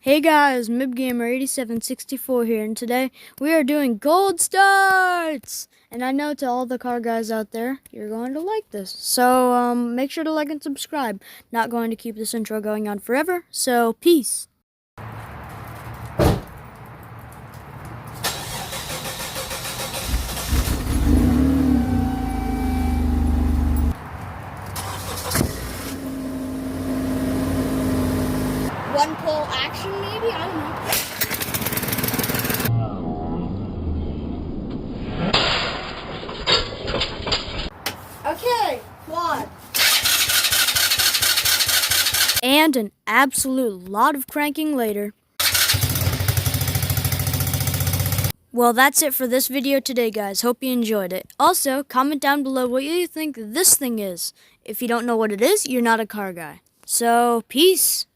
Hey guys, MibGamer8764 here, and today we are doing gold starts! And I know to all the car guys out there, you're going to like this. So, make sure to like and subscribe. Not going to keep this intro going on forever, so peace! One pole action maybe? I don't know. Okay, quad. And an absolute lot of cranking later. Well, that's it for this video today, guys. Hope you enjoyed it. Also, comment down below what you think this thing is. If you don't know what it is, you're not a car guy. So, peace!